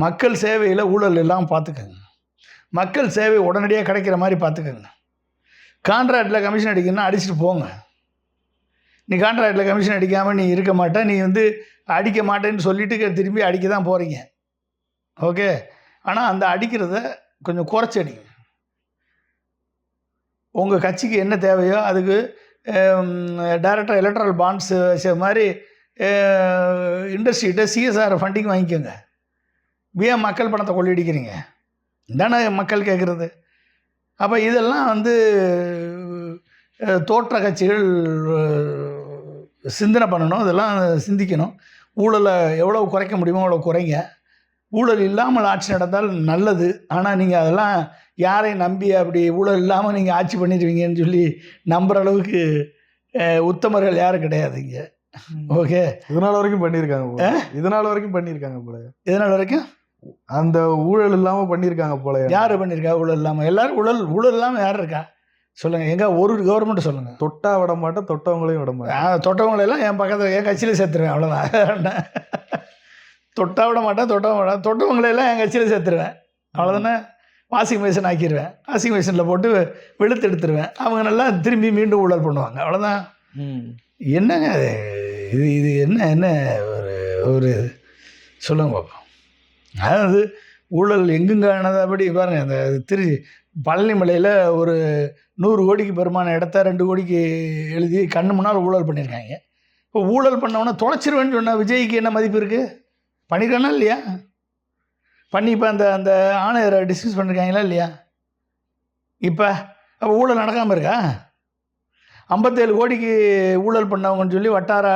மக்கள் சேவையில் ஊழல் எல்லாம் பார்த்துக்கோங்க. மக்கள் சேவை உடனடியாக கிடைக்கிற மாதிரி பார்த்துக்கோங்க. கான்ட்ராக்டில் கமிஷன் அடிக்கணும்னா அடிச்சுட்டு போங்க. நீ கான்ட்ராக்டில் கமிஷன் அடிக்காமல் நீ இருக்க மாட்டே, நீ வந்து அடிக்க மாட்டேன்னு சொல்லிவிட்டு திரும்பி அடிக்க தான் போகிறீங்க. ஓகே, ஆனால் அந்த அடிக்கிறத கொஞ்சம் குறைச்சி அடிங்க. உங்கள் கட்சிக்கு என்ன தேவையோ அதுக்கு டைரக்டர் எலக்ட்ரல் பாண்ட்ஸு மாதிரி இண்டஸ்ட்ரிகிட்ட சிஎஸ்ஆர் ஃபண்டிங் வாங்கிக்கோங்க. ஏன் மக்கள் பணத்தை கொள்ளையடிக்கிறீங்க தானே மக்கள் கேட்குறது. அப்போ இதெல்லாம் வந்து தோற்ற கட்சிகள் சிந்தனை பண்ணணும், இதெல்லாம் சிந்திக்கணும். ஊழலை எவ்வளோ குறைக்க முடியுமோ அவ்வளோ குறைங்க. ஊழல் இல்லாமல் ஆட்சி நடந்தால் நல்லது. ஆனால் நீங்கள் அதெல்லாம் யாரையும் நம்பி அப்படி ஊழல் இல்லாமல் நீங்கள் ஆட்சி பண்ணிடுவீங்கன்னு சொல்லி நம்புகிற அளவுக்கு உத்தமர்கள் யாரும் கிடையாது இங்கே. ஓகே, இதனால் வரைக்கும் பண்ணியிருக்காங்க, இதனால் வரைக்கும் பண்ணியிருக்காங்க போல. இதனால் வரைக்கும் அந்த ஊழல் இல்லாமல் பண்ணியிருக்காங்க போல. யார் பண்ணியிருக்கா ஊழல் இல்லாமல்? எல்லோரும் ஊழல் இல்லாமல் யார் இருக்கா சொல்லுங்கள்? எங்கே ஒரு கவர்மெண்ட்டு சொல்லுங்கள். தொட்டா விட மாட்டேன், தொட்டவங்களையும் விட மாட்டேன். தொட்டவங்களெல்லாம் என் பக்கத்தில் என் கட்சியில் சேர்த்துருவேன், அவ்வளோதான். விட மாட்டேன், தொட்டவங்களையெல்லாம் என் கட்சியில் சேர்த்துருவேன். அவ்வளோதானே. வாஷிங் மிஷின் ஆக்கிடுவேன், வாஷிங் மிஷினில் போட்டு வெளுத்து எடுத்துருவேன். அவங்க நல்லா திரும்பி மீண்டும் ஊழல் பண்ணுவாங்க. அவ்வளோதான். என்னங்க இது இது என்ன ஒரு ஒரு சொல்லுங்க பார்ப்போம். அதாவது ஊழல் எங்குங்கானதபடி பாருங்கள். அந்த பழனி மலையில் ஒரு 100 கோடிக்கு பெருமான இடத்த 2 கோடிக்கு எழுதி கண்ணு முன்னால் ஊழல் பண்ணியிருக்காங்க. இப்போ ஊழல் பண்ணவொன்னே தொலைச்சிருவேன்னு சொன்னால் விஜய்க்கு என்ன மதிப்பு இருக்குது? பண்ணியிருக்கானா இல்லையா? பண்ணி இப்போ அந்த ஆணையரை டிஸ்கஸ் பண்ணியிருக்காங்களா இல்லையா? இப்போ அப்போ ஊழல் நடக்காமல் இருக்கா? 57 கோடிக்கு ஊழல் பண்ணவங்கன்னு சொல்லி வட்டார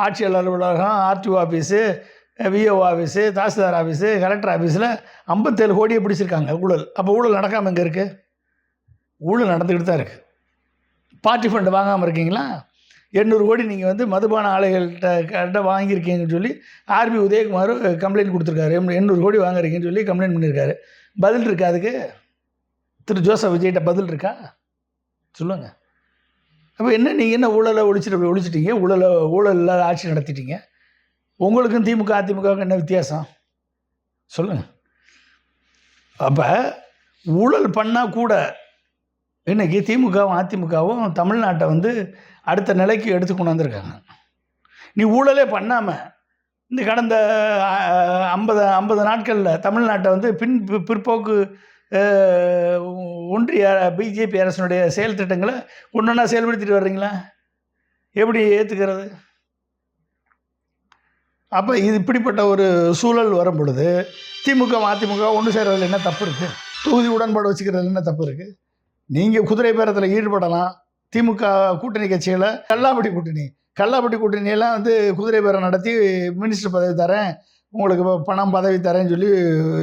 ஆட்சியர் அலுவலகம், RTO office, VO office, tahsildar office, collector ஆஃபீஸில் 57 கோடியை பிடிச்சிருக்காங்க ஊழல். அப்போ ஊழல் நடக்காமல் எங்கே இருக்குது? ஊழல் நடந்துக்கிட்டு தான் இருக்குது. பார்ட்டி ஃபண்டு வாங்காமல் இருக்கீங்களா? 800 கோடி நீங்கள் வந்து மதுபான ஆலைகள்கிட்ட வாங்கியிருக்கீங்கன்னு சொல்லி ஆர்பி உதயகுமார் கம்ப்ளைண்ட் கொடுத்துருக்காரு. 800 கோடி வாங்குறீங்கன்னு சொல்லி கம்ப்ளைண்ட் பண்ணியிருக்காரு. பதில் இருக்கா அதுக்கு? திரு ஜோசப் விஜய்கிட்ட பதில் இருக்கா? சொல்லுங்கள். அப்போ என்ன நீங்கள் என்ன ஊழலை ஒழிச்சிட்டீங்க? ஊழல் இல்லாத ஆட்சி நடத்திட்டீங்க. உங்களுக்கும் திமுக அதிமுகவுக்கும் என்ன வித்தியாசம் சொல்லுங்கள். அப்போ ஊழல் பண்ணால் கூட இன்றைக்கி திமுகவும் அதிமுகவும் தமிழ்நாட்டை வந்து அடுத்த நிலைக்கு எடுத்து கொண்டு வந்திருக்காங்க. நீ ஊழலே பண்ணாமல் இந்த கடந்த 50 நாட்களில் தமிழ்நாட்டை வந்து பிற்போக்கு ஒன்றிய பிஜேபி அரசனுடைய செயல் திட்டங்களை ஒன்றா செயல்படுத்திட்டு வர்றீங்களா? எப்படி ஏற்றுக்கிறது? அப்போ இது இப்படிப்பட்ட ஒரு சூழல் வரும் பொழுது திமுக அதிமுக ஒன்று சேர்றதில் என்ன தப்பு இருக்குது? தொகுதி உடன்பாடு வச்சுக்கிறதுல என்ன தப்பு இருக்குது? நீங்கள் குதிரை பேரத்தில் ஈடுபடலாம். திமுக கூட்டணி கட்சிகளை கல்லாப்பட்டி கூட்டணியெல்லாம் வந்து குதிரை பேரம் நடத்தி மினிஸ்டர் பதவி தரேன், உங்களுக்கு பணம் பதவி தரேன்னு சொல்லி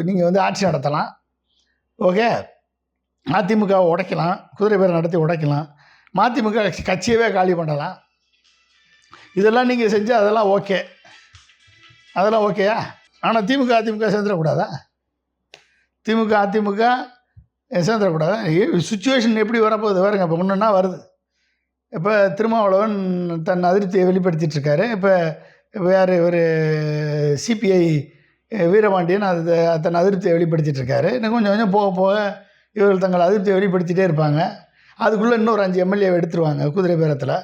நீங்கள் வந்து ஆட்சி நடத்தலாம். ஓகே, அதிமுகவை உடைக்கலாம், குதிரை பேரம் நடத்தி உடைக்கலாம், மதிமுக கட்சியவே காலி பண்ணலாம். இதெல்லாம் நீங்கள் செஞ்சால் அதெல்லாம் ஓகேயா? ஆனால் திமுக அதிமுக சேர்ந்துடக்கூடாதா? திமுக அதிமுக சேர்ந்துடக்கூடாதா? சுச்சுவேஷன் எப்படி வரப்போகுது பாருங்க. இப்போ முன்னா வருது. இப்போ திருமாவளவன் தன் அதிருப்தியை வெளிப்படுத்திகிட்ருக்காரு. இப்போ வேறு ஒரு சிபிஐ வீரபாண்டியன் தன் அதிருப்தியை வெளிப்படுத்திகிட்ருக்காரு. இன்னும் கொஞ்சம் போக போக இவர்கள் தங்கள் அதிருப்தியை வெளிப்படுத்திகிட்டே இருப்பாங்க. அதுக்குள்ளே இன்னொரு 5 எம்எல்ஏவை எடுத்துருவாங்க. குதிரை பேரத்தில்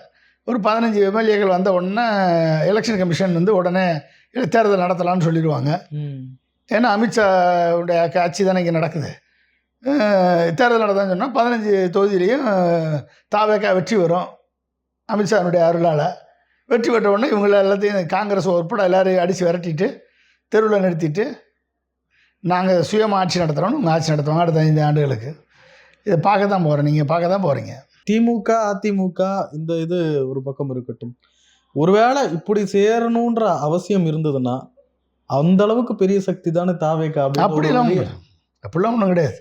ஒரு 15 எம்எல்ஏக்கள் வந்த உடனே எலெக்ஷன் கமிஷன் வந்து உடனே தேர்தல் நடத்தலான்னு சொல்லிடுவாங்க. ஏன்னா அமித்ஷாவுடைய ஆட்சி தானே இங்கே நடக்குது. தேர்தல் நடத்தான்னு சொன்னால் 15 தொகுதியிலையும் தாவேக்கா வெற்றி வரும். அமித்ஷாவுடைய அருளால் வெற்றி பெற்ற உடனே இவங்கள எல்லாத்தையும் காங்கிரஸ் உட்பட எல்லோரையும் அடித்து விரட்டிட்டு தெருவில் நிறுத்திட்டு நாங்கள் சுயமாக ஆட்சி நடத்துகிறோன்னு உங்கள் ஆட்சி நடத்துவாங்க அடுத்த 5 ஆண்டுகளுக்கு. இதை பார்க்க தான் போகிறோம், நீங்கள் பார்க்க தான் போகிறீங்க. திமுக அதிமுக இந்த இது ஒரு பக்கம் இருக்கட்டும். ஒருவேளை இப்படி சேரணுன்ற அவசியம் இருந்ததுன்னா அந்த அளவுக்கு பெரிய சக்தி தானே தாவேக்கா? அப்படிலாம் ஒன்றும் கிடையாது.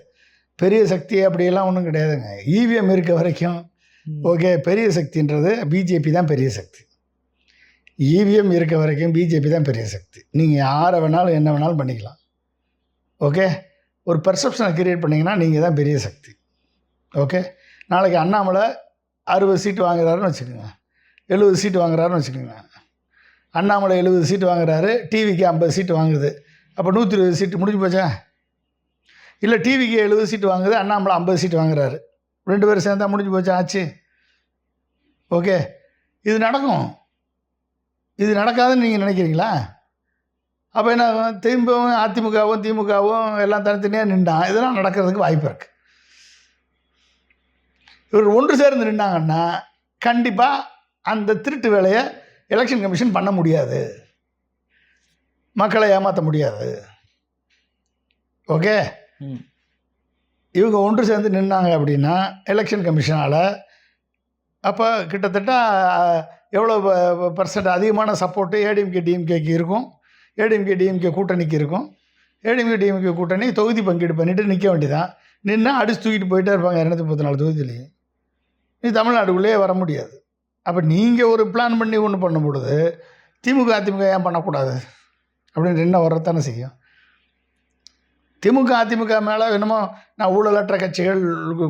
பெரிய சக்தி அப்படியெல்லாம் ஒன்றும் கிடையாதுங்க. இவிஎம் இருக்க வரைக்கும் ஓகே, பெரிய சக்தின்றது பிஜேபி தான் பெரிய சக்தி. இவிஎம் இருக்க வரைக்கும் பிஜேபி தான் பெரிய சக்தி. நீங்கள் யாரை வேணாலும் என்ன வேணாலும் பண்ணிக்கலாம். ஓகே, ஒரு பெர்செப்ஷனை கிரியேட் பண்ணிங்கன்னா நீங்கள் தான் பெரிய சக்தி. ஓகே, நாளைக்கு அண்ணாமலை 60 சீட்டு வாங்குறாருன்னு வச்சுக்கோங்க, 70 சீட்டு வாங்குறாருன்னு வச்சுக்கோங்க. அண்ணாமலை 70 சீட்டு வாங்குறாரு, டிவிக்கு 50 சீட்டு வாங்குது. அப்போ 120 சீட்டு முடிஞ்சு போச்சா? இல்லை, டிவிக்கு 70 சீட்டு வாங்குது, அண்ணாமலை 50 சீட்டு வாங்குறாரு, 2 பேரும் சேர்ந்தா முடிஞ்சு போச்சா ஆச்சு? ஓகே, இது நடக்கும். இது நடக்காதுன்னு நீங்கள் நினைக்கிறீங்களா? அப்போ என்ன, திரும்பவும் அதிமுகவும் திமுகவும் எல்லாம் தனித்தனியாக நின்றான். இதெல்லாம் நடக்கிறதுக்கு வாய்ப்பு இருக்குது. இவர் ஒன்று சேர்ந்து நின்றாங்கன்னா கண்டிப்பாக அந்த திருட்டு வேலையை எலெக்ஷன் கமிஷன் பண்ண முடியாது, மக்களை ஏமாற்ற முடியாது. ஓகே, இவங்க ஒன்று சேர்ந்து நின்னாங்க அப்படின்னா எலெக்ஷன் கமிஷனால் அப்போ கிட்டத்தட்ட எவ்வளோ % அதிகமான சப்போர்ட்டு ஏடிஎம்கே டிஎம்கேக்கு இருக்கும், ஏடிஎம்கே டிஎம்கே கூட்டணிக்கு இருக்கும். ஏடிஎம்கே டிஎம்கே கூட்டணி தொகுதி பங்கீடு பண்ணிவிட்டு நிற்க வேண்டியதான். நின்னா அடிச்சு தூக்கிட்டு போயிட்டே இருப்பாங்க 234 தொகுதியிலையும். நீ தமிழ்நாட்டுக்குள்ளேயே வர முடியாது. அப்போ நீங்கள் ஒரு பிளான் பண்ணி ஒன்று பண்ணும் பொழுது திமுக அதிமுக ஏன் பண்ணக்கூடாது அப்படின்னு என்ன வரத்தானே செய்யும். திமுக அதிமுக மேலே என்னமோ நான் ஊழலற்ற கட்சிகள்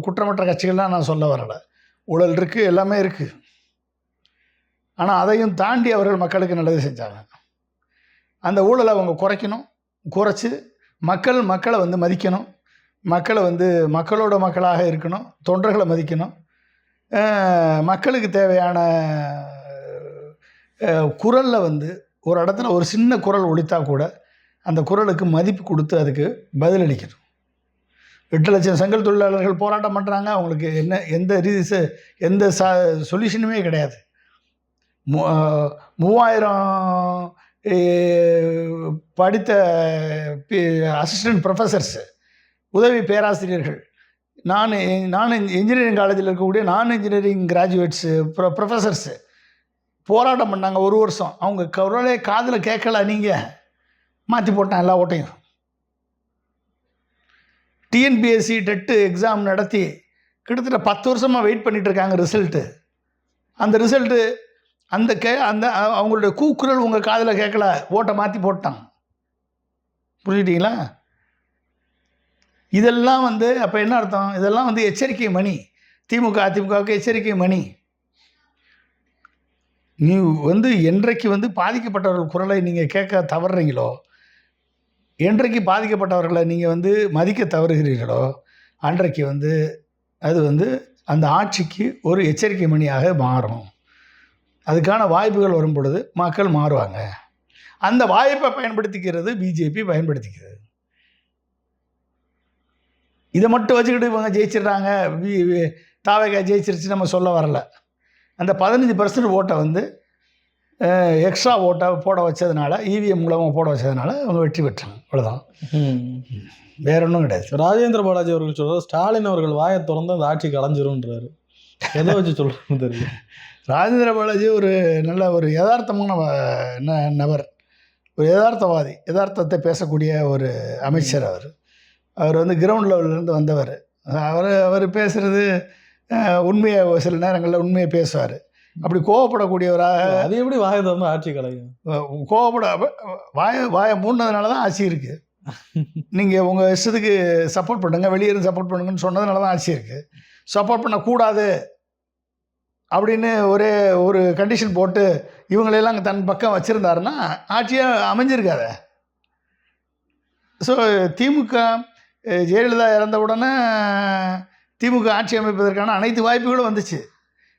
குற்றமற்ற கட்சிகள்லாம் நான் சொல்ல வரலை. ஊழல் இருக்குது, எல்லாமே இருக்குது. ஆனால் அதையும் தாண்டி அவர்கள் மக்களுக்கு நல்லது செஞ்சாங்க. அந்த ஊழலை அவங்க குறைக்கணும். குறைச்சி மக்களை வந்து மதிக்கணும். மக்களை வந்து மக்களோட மக்களாக இருக்கணும். தொண்டர்களை மதிக்கணும். மக்களுக்கு தேவையான குரலில் வந்து ஒரு இடத்துல ஒரு சின்ன குரல் ஒலித்தா கூட அந்த குரலுக்கு மதிப்பு கொடுத்து அதுக்கு பதிலளிக்கணும். 8 லட்சம் செங்கல் தொழிலாளர்கள் போராட்டம் பண்ணுறாங்க. அவங்களுக்கு எந்த சொல்யூஷனுமே கிடையாது. 3000 படித்த அசிஸ்டன்ட் ப்ரொஃபஸர்ஸு, உதவி பேராசிரியர்கள், நான் இன்ஜினியரிங் காலேஜில் இருக்கக்கூடிய நான் இன்ஜினியரிங் கிராஜுவேட்ஸு, ப்ரொஃபஸர்ஸு போராட்டம் பண்ணாங்க 1 வருஷம். அவங்க குரலே காதில் கேட்கல. நீங்கள் மாற்றி போட்டான் எல்லா ஓட்டையும். டிஎன்பிஎஸ்சி டெட்டு எக்ஸாம் நடத்தி கிட்டத்தட்ட 10 வருஷமாக வெயிட் பண்ணிகிட்டு இருக்காங்க ரிசல்ட்டு. அந்த ரிசல்ட்டு அந்த அவங்களுடைய கூக்குரல் உங்கள் காதில் கேட்கல, ஓட்டை மாற்றி போட்டான். புரிஞ்சுட்டிங்களா? இதெல்லாம் வந்து அப்போ என்ன அர்த்தம்? இதெல்லாம் வந்து எச்சரிக்கை மணி. அதிமுகவுக்கு எச்சரிக்கை மணி. நீ வந்து என்றைக்கு வந்து பாதிக்கப்பட்டவர்கள் குரலை நீங்கள் கேட்க தவறுறீங்களோ, என்றைக்கு பாதிக்கப்பட்டவர்களை நீங்கள் வந்து மதிக்க தவறுகிறீர்களோ, அன்றைக்கு வந்து அது வந்து அந்த ஆட்சிக்கு ஒரு எச்சரிக்கை மணியாக மாறும். அதுக்கான வாய்ப்புகள் வரும் பொழுது மக்கள் மாறுவாங்க. அந்த வாய்ப்பை பயன்படுத்திக்கிறது பிஜேபி பயன்படுத்திக்கிறது. இதை மட்டும் வச்சுக்கிட்டு இவங்க ஜெயிச்சிடுறாங்க, தாவேகா ஜெயிச்சிருச்சு நம்ம சொல்ல வரல. அந்த 15% ஓட்டை வந்து எக்ஸ்ட்ரா ஓட்டை போட வச்சதுனால, இவிஎம் மூலமாக போட வச்சதுனால அவங்க வெற்றி பெற்றாங்க. அவ்வளோதான், வேற ஒன்றும் கிடையாது. ராஜேந்திர பாலாஜி அவர்கள் சொல்கிறார், ஸ்டாலின் அவர்கள் வாயை திறந்து அந்த ஆட்சி கலைஞ்சிரும்ன்றாரு. எதை வச்சு சொல்கிறேன்னு தெரியல. ராஜேந்திர பாலாஜி ஒரு நல்ல ஒரு யதார்த்தமான நபர், ஒரு யதார்த்தவாதி, யதார்த்தத்தை பேசக்கூடிய ஒரு அமைச்சர். அவர் வந்து கிரவுண்ட் லெவல்லேருந்து வந்தவர். அவர் பேசுகிறது உண்மையை, சில நேரங்களில் உண்மையை பேசுவார். அப்படி கோவப்படக்கூடியவராக. அது எப்படி வாயை திறந்து ஆட்சி கலையும்? வாயை மூடினதுனால தான் ஆட்சி இருக்குது. நீங்கள் உங்கள் இஷ்டத்துக்கு சப்போர்ட் பண்ணுங்கள், வெளியேருந்து சப்போர்ட் பண்ணுங்கன்னு சொன்னதுனால தான் ஆட்சி இருக்குது. சப்போர்ட் பண்ணக்கூடாது அப்படின்னு ஒரு கண்டிஷன் போட்டு இவங்களெல்லாம் அங்கே தன் பக்கம் வச்சுருந்தாருன்னா ஆட்சியாக அமைஞ்சிருக்காத. ஸோ திமுக ஜெயலலிதா இறந்த உடனே திமுக ஆட்சி அமைப்பதற்கான அனைத்து வாய்ப்புகளும் வந்துச்சு.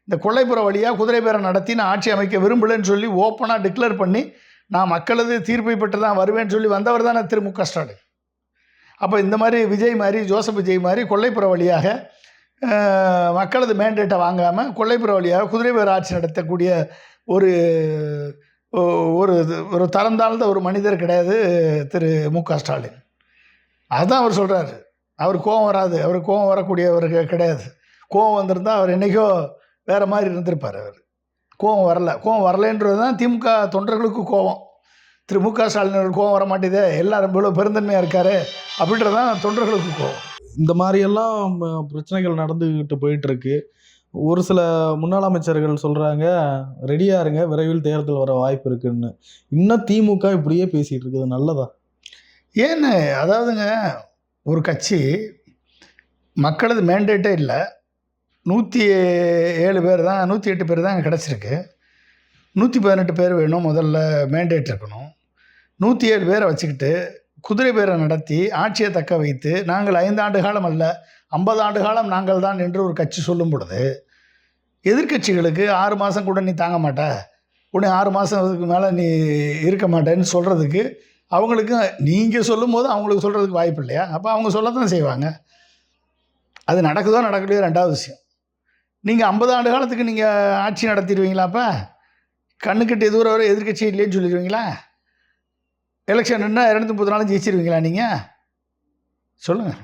இந்த கொல்லைப்புற வழியாக குதிரை பேரம் நடத்தி நான் ஆட்சி அமைக்க விரும்பலைன்னு சொல்லி ஓப்பனாக டிக்ளேர் பண்ணி நான் மக்களது தீர்ப்பை பெற்று தான் வருவேன்னு சொல்லி வந்தவர் தானே திரு மு க ஸ்டாலின். அப்போ இந்த மாதிரி விஜய் மாதிரி, ஜோசப் விஜய் மாதிரி கொல்லைப்புற வழியாக மக்களது மேண்டேட்டை வாங்காமல் கொல்லைப்புற வழியாக குதிரை பேர ஆட்சி நடத்தக்கூடிய ஒரு ஒரு தரம் தாழ்ந்த ஒரு மனிதர் கிடையாது திரு மு க ஸ்டாலின். அதுதான் அவர் சொல்கிறாரு. அவர் கோபம் வராது, அவர் கோபம் வரக்கூடியவர் கிடையாது. கோபம் வந்திருந்தால் அவர் என்றைக்கோ வேறு மாதிரி இருந்திருப்பார். அவர் கோபம் வரலைன்றது தான் திமுக தொண்டர்களுக்கு கோபம். திரு மு க ஸ்டாலின் அவர்கள் கோபம் வர மாட்டேதே, எல்லாரும் இவ்வளோ பெருந்தன்மையாக இருக்கார் அப்படின்றது தான் தொண்டர்களுக்கு கோபம். இந்த மாதிரியெல்லாம் பிரச்சனைகள் நடந்துக்கிட்டு போயிட்டுருக்கு. ஒரு சில முன்னாள் அமைச்சர்கள் சொல்கிறாங்க, ரெடியாக இருங்க, விரைவில் தேர்தல் வர வாய்ப்பு இருக்குன்னு. இன்னும் திமுக இப்படியே பேசிகிட்டு இருக்குது, நல்லதா? ஏன்னு, அதாவதுங்க, ஒரு கட்சி மக்களது மேண்டேட்டே இல்லை, 107 பேர் தான், 108 பேர் தான் கிடச்சிருக்கு. 118 பேர் வேணும், முதல்ல மேண்டேட் இருக்கணும். 107 பேரை வச்சுக்கிட்டு குதிரை பேரை நடத்தி ஆட்சியை தக்க வைத்து நாங்கள் 5 ஆண்டு காலம் அல்ல 50 ஆண்டு காலம் நாங்கள் தான் என்று ஒரு கட்சி சொல்லும் பொழுது, எதிர்கட்சிகளுக்கு 6 மாதம் கூட நீ தாங்க மாட்ட, உடனே 6 மாதத்துக்கு மேலே நீ இருக்க மாட்டேன்னு சொல்கிறதுக்கு அவங்களுக்கு, நீங்கள் சொல்லும் போது அவங்களுக்கு சொல்கிறதுக்கு வாய்ப்பு இல்லையா? அப்போ அவங்க சொல்லத்தான் செய்வாங்க. அது நடக்குதோ நடக்கலையோ ரெண்டாவது விஷயம். நீங்கள் 50 ஆண்டு காலத்துக்கு நீங்கள் ஆட்சி நடத்திடுவீங்களா? அப்போ கண்ணுக்கிட்ட தூரம் வரை எதிர்கட்சி இல்லைன்னு சொல்லிடுவீங்களா? எலெக்ஷன் என்ன 234 ஜெயிச்சிருவீங்களா? நீங்கள் சொல்லுங்கள்.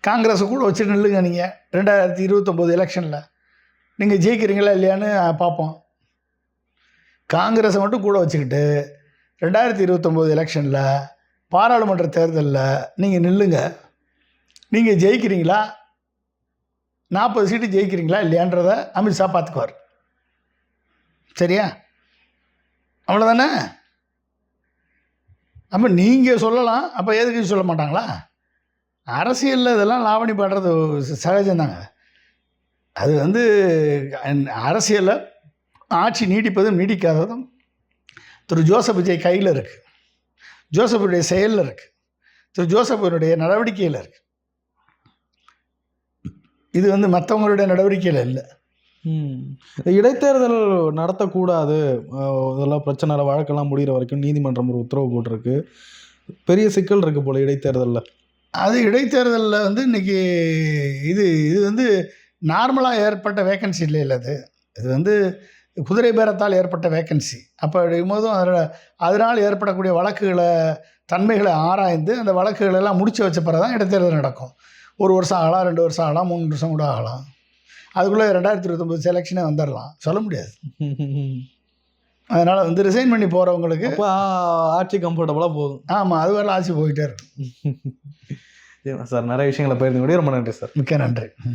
காங்கிரஸை கூட வச்சு நில்லுங்க. நீங்கள் 2029 எலெக்ஷனில் நீங்கள் ஜெயிக்கிறீங்களா இல்லையான்னு பார்ப்போம். காங்கிரஸை மட்டும் கூட வச்சுக்கிட்டு 2029 எலெக்ஷனில் பாராளுமன்ற தேர்தலில் நீங்கள் நில்லுங்க. நீங்கள் ஜெயிக்கிறீங்களா, 40 சீட்டு ஜெயிக்கிறீங்களா இல்லையான்றத அமித்ஷா பார்த்துக்குவார். சரியா? அவ்வளோதானே? அப்போ நீங்கள் சொல்லலாம், அப்போ எதுக்கு சொல்ல மாட்டாங்களா? அரசியலில் இதெல்லாம் லாவணி பாடுறது சகஜம்தாங்க. அது வந்து அரசியலில் ஆட்சி நீடிப்பதும் நீடிக்காததும் திரு ஜோசப் விஜய் கையில் இருக்குது. ஜோசப்புடைய செயலில் இருக்குது, திரு ஜோசப்பினுடைய நடவடிக்கையில் இருக்குது. இது வந்து மற்றவங்களுடைய நடவடிக்கையில் இல்லை. இடைத்தேர்தல் நடத்தக்கூடாது, இதெல்லாம் பிரச்சனை வழக்கெல்லாம் முடிகிற வரைக்கும் நீதிமன்றம் ஒரு உத்தரவு போட்டிருக்கு. பெரிய சிக்கல் இருக்கு போல இடைத்தேர்தலில். அது இடைத்தேர்தலில் வந்து இன்றைக்கி இது வந்து நார்மலாக ஏற்பட்ட வேக்கன்சி இல்லை. இது வந்து குதிரை பேரத்தால் ஏற்பட்ட வேக்கன்சி. அப்போ போதும் அதனால் ஏற்படக்கூடிய வழக்குகளை தன்மைகளை ஆராய்ந்து அந்த வழக்குகளெல்லாம் முடிச்சு வச்ச பிறகு தான் இடைத்தேர்தல் நடக்கும். 1 வருஷம் ஆகலாம், 2 வருஷம் ஆகலாம், 3 வருஷம் கூட ஆகலாம். அதுக்குள்ளே 2029 செலெக்ஷனே வந்துடலாம், சொல்ல முடியாது. அதனால் வந்து ரிசைன் பண்ணி போகிறவங்களுக்கு ஆட்சி கம்ஃபர்டபுளாக போகும். ஆமாம், அது வரலாம், ஆட்சி போயிட்டே இருக்கும். சார், நிறைய விஷயங்களை பகிர்ந்து ரொம்ப நன்றி சார். மிக்க நன்றி.